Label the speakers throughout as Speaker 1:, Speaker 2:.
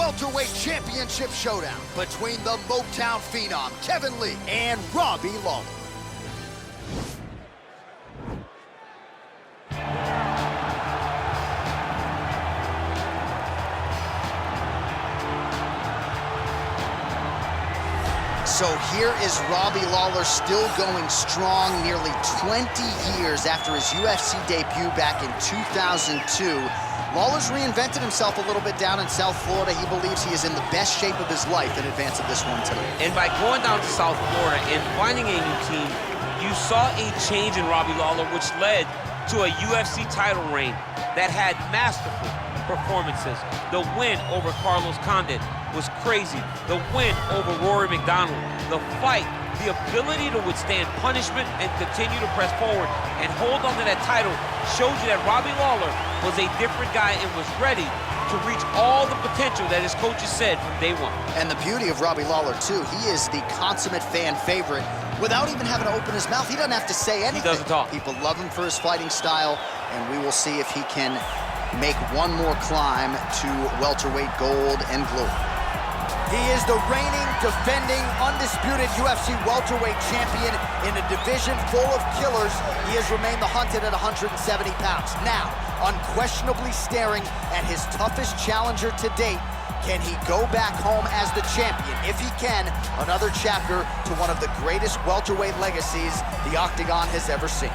Speaker 1: welterweight championship showdown between the Motown phenom Kevin Lee and Robbie Lawler. So here is Robbie Lawler still going strong nearly 20 years after his UFC debut back in 2002. Lawler's reinvented himself a little bit down in South Florida. He believes he is in the best shape of his life in advance of this one tonight.
Speaker 2: And by going down to South Florida and finding a new team, you saw a change in Robbie Lawler, which led to a UFC title reign that had masterful performances. The win over Carlos Condit was crazy. The win over Rory McDonald. The fight, the ability to withstand punishment and continue to press forward and hold on to that title showed you that Robbie Lawler was a different guy and was ready to reach all the potential that his coaches said from day one.
Speaker 1: And the beauty of Robbie Lawler, too, he is the consummate fan favorite. Without even having to open his mouth, he doesn't have to say anything.
Speaker 2: He doesn't talk.
Speaker 1: People love him for his fighting style, and we will see if he can make one more climb to welterweight gold and glory. He is the reigning, defending, undisputed UFC welterweight champion in a division full of killers. He has remained the hunted at 170 pounds. Now, unquestionably staring at his toughest challenger to date. Can he go back home as the champion? If he can, another chapter to one of the greatest welterweight legacies the Octagon has ever seen.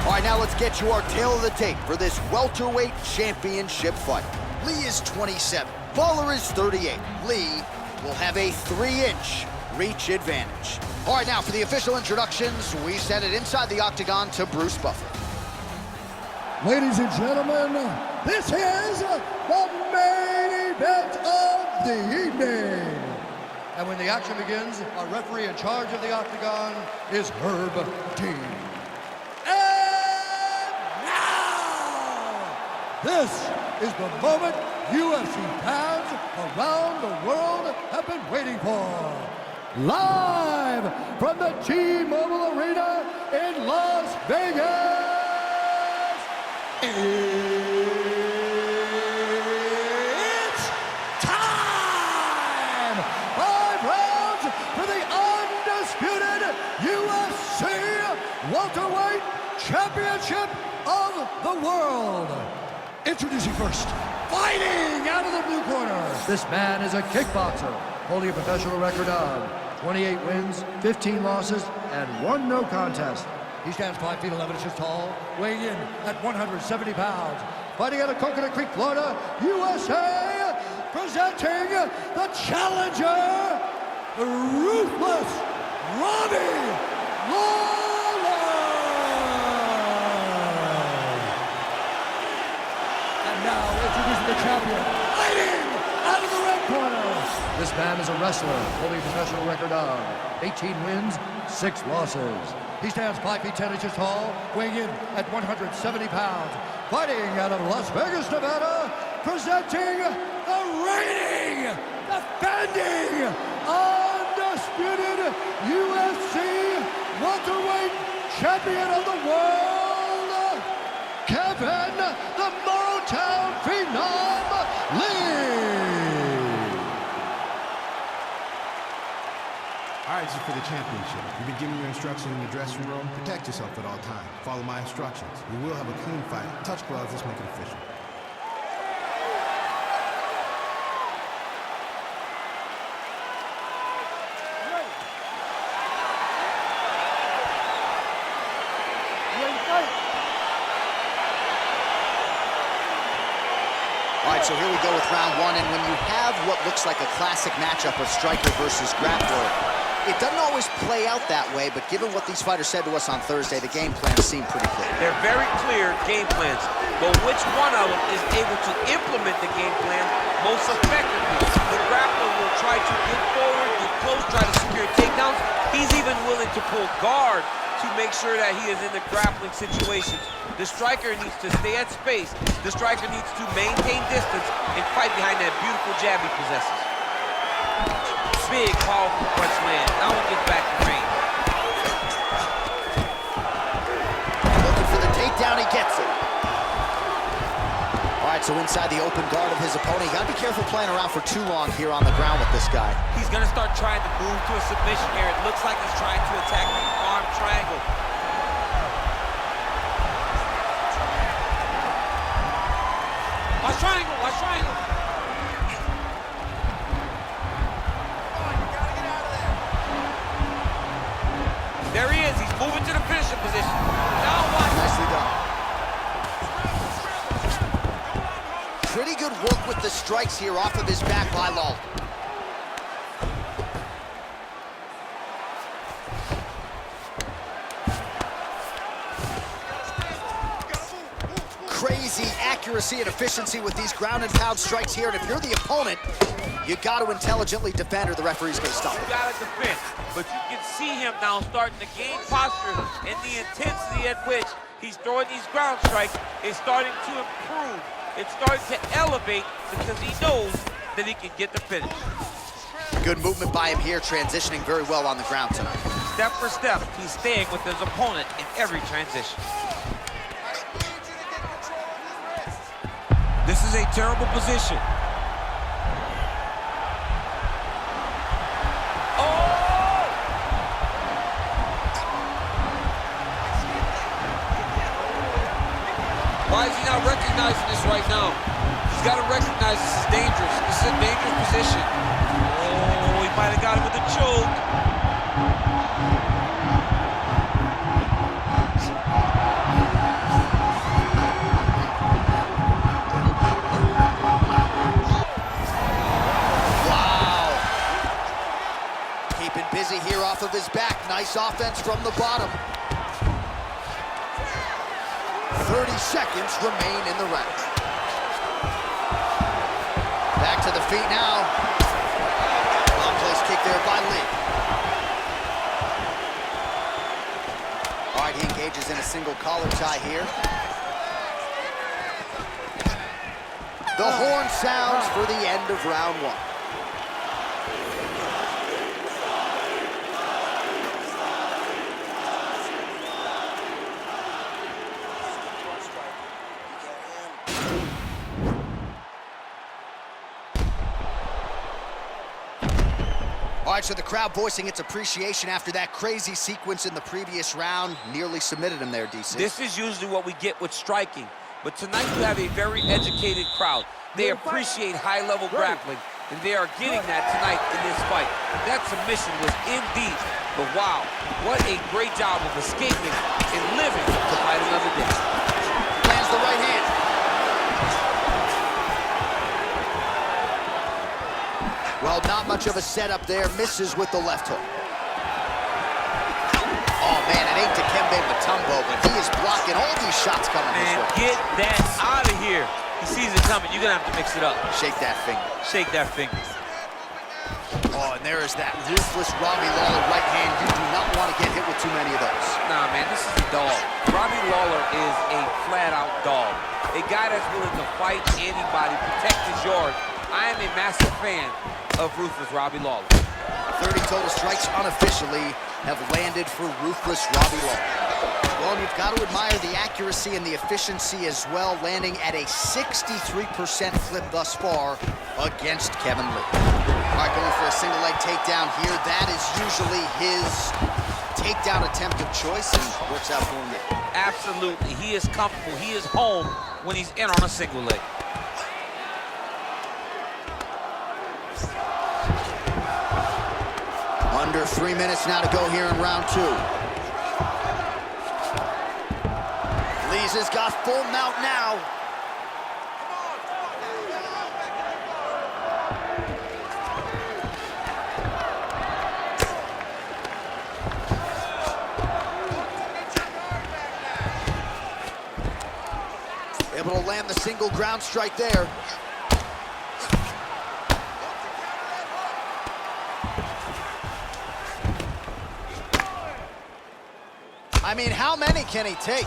Speaker 1: All right, now let's get you our tale of the tape for this welterweight championship fight. Lee is 27, Lawler is 38. Lee will have a 3-inch reach advantage. All right, now for the official introductions, we send it inside the Octagon to Bruce Buffer.
Speaker 3: Ladies and gentlemen, this is the main event of the evening. And when the action begins, our referee in charge of the Octagon is Herb Dean. This is the moment UFC fans around the world have been waiting for. Live from the T-Mobile Arena in Las Vegas, it's time! 5 rounds for the undisputed UFC welterweight championship of the world. Introducing first, fighting out of the blue corner. This man is a kickboxer, holding a professional record of 28 wins, 15 losses, and 1 no contest. He stands 5 feet 11 inches tall, weighing in at 170 pounds. Fighting out of Coconut Creek, Florida, USA, presenting the challenger, the ruthless Robbie Lawler. Now introducing the champion, fighting out of the red corner. This man is a wrestler, holding a professional record of 18 wins, 6 losses. He stands 5 feet 10 inches tall, weighing in at 170 pounds. Fighting out of Las Vegas, Nevada, presenting the reigning, defending, undisputed UFC welterweight champion of the world, Kevin the Motown phenom Lee.
Speaker 4: All right, this is for the championship. You've been giving your instructions in the dressing room. Protect yourself at all times. Follow my instructions. We will have a clean fight. Touch gloves. Let's make it official.
Speaker 1: All right, so here we go with round 1, and when you have what looks like a classic matchup of striker versus grappler, it doesn't always play out that way, but given what these fighters said to us on Thursday, the game plans seem pretty clear.
Speaker 2: They're very clear game plans, but which one of them is able to implement the game plan most effectively? The grappler will try to get forward, get close, try to secure takedowns. He's even willing to pull guard to make sure that he is in the grappling situations. The striker needs to stay at space. The striker needs to maintain distance and fight behind that beautiful jab he possesses. Big, powerful punch land. Now he gets back in range.
Speaker 1: Looking for the takedown, he gets it. All right, so inside the open guard of his opponent, you gotta be careful playing around for too long here on the ground with this guy.
Speaker 2: He's gonna start trying to move to a submission here. It looks like he's trying to attack the arm triangle. Watch triangle, watch triangle. There he is, he's moving to the finishing position. Now watch.
Speaker 1: Nicely done. Pretty good work with the strikes here off of his back by Lawler. Crazy accuracy and efficiency with these ground and pound strikes here. And if you're the opponent, you got to intelligently defend or the referee's going to stop it.
Speaker 2: You got to defend, but you can see him now starting to gain posture, and the intensity at which he's throwing these ground strikes is starting to improve. It's starting to elevate because he knows that he can get the finish.
Speaker 1: Good movement by him here, transitioning very well on the ground tonight.
Speaker 2: Step for step, he's staying with his opponent in every transition. This is a terrible position. Oh! Why is he not recognizing this right now? He's got to recognize this is dangerous. This is a dangerous position. Oh, he might have got him with a choke.
Speaker 1: Busy here off of his back. Nice offense from the bottom. 30 seconds remain in the round. Back to the feet now. Well-placed kick there by Lee. All right, he engages in a single collar tie here. The horn sounds for the end of round one. All right, so the crowd voicing its appreciation after that crazy sequence in the previous round. Nearly submitted him there, DC.
Speaker 2: This is usually what we get with striking, but tonight you have a very educated crowd. They appreciate high-level grappling, and they are getting that tonight in this fight. That submission was indeed, but wow, what a great job of escaping and living to fight another day.
Speaker 1: Lands the right hand. Well, not much of a setup there. Misses with the left hook. Oh, man, it ain't Dikembe Mutombo, but he is blocking all these shots coming his way.
Speaker 2: Get that out of here. He sees it coming. You're going to have to mix it up.
Speaker 1: Shake that finger.
Speaker 2: Shake that finger.
Speaker 1: Oh, and there is that ruthless Robbie Lawler right hand. You do not want to get hit with too many of those.
Speaker 2: Nah, man, this is a dog. Robbie Lawler is a flat-out dog. A guy that's willing to fight anybody, protect his yard. I am a massive fan of ruthless Robbie Lawler.
Speaker 1: 30 total strikes unofficially have landed for ruthless Robbie Lawler. Well, and you've got to admire the accuracy and the efficiency as well, landing at a 63% clip thus far against Kevin Lee. All right, going for a single leg takedown here. That is usually his takedown attempt of choice, and works out for him there.
Speaker 2: Absolutely. He is comfortable. He is home when he's in on a single leg.
Speaker 1: Under 3 minutes now to go here in round two. Lees has got full mount now. Able to land the single ground strike there. I mean, how many can he take?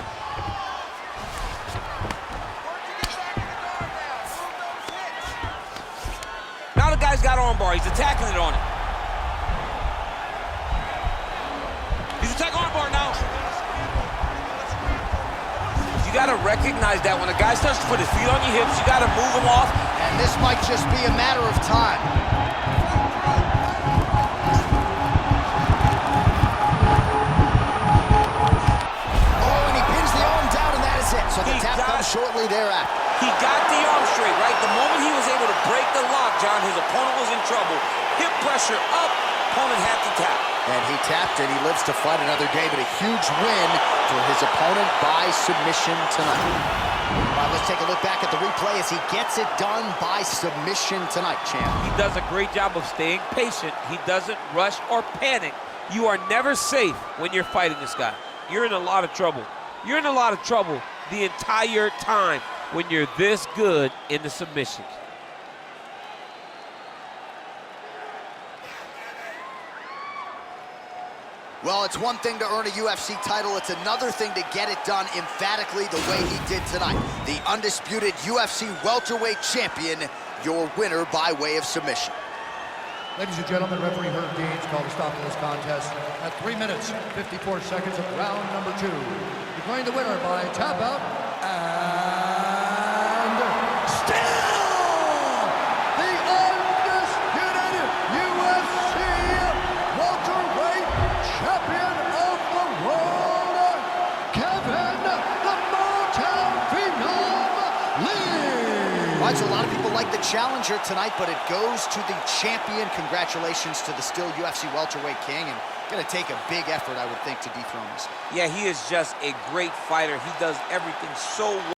Speaker 2: Now the guy's got armbar. He's attacking it on it. He's attacking armbar now. You got to recognize that when a guy starts to put his feet on your hips, you got to move him off.
Speaker 1: And this might just be a matter of time. Oh, and he pins the arm down, and that is it. So the tap comes shortly thereafter.
Speaker 2: He got the arm straight, right? The moment he was able to break the lock, John, his opponent was in trouble. Hip pressure up, opponent had to tap.
Speaker 1: And he tapped it. He lives to fight another day, but a huge win for his opponent by submission tonight. All right, let's take a look back at the replay as he gets it done by submission tonight, champ.
Speaker 2: He does a great job of staying patient. He doesn't rush or panic. You are never safe when you're fighting this guy. You're in a lot of trouble. You're in a lot of trouble the entire time when you're this good in the submissions.
Speaker 1: Well, it's one thing to earn a UFC title. It's another thing to get it done emphatically the way he did tonight. The undisputed UFC welterweight champion, your winner by way of submission.
Speaker 3: Ladies and gentlemen, referee Herb Deans called a stop to this contest at 3 minutes, 54 seconds of round number 2. Declaring the winner by tap out, and still the undisputed UFC welterweight champion of the world, Kevin the Motown Phenom Lee.
Speaker 1: Right, so a lot of people like the challenger tonight, but it goes to the champion. Congratulations to the still UFC welterweight king, and going to take a big effort, I would think, to dethrone this.
Speaker 2: Yeah, he is just a great fighter. He does everything so well.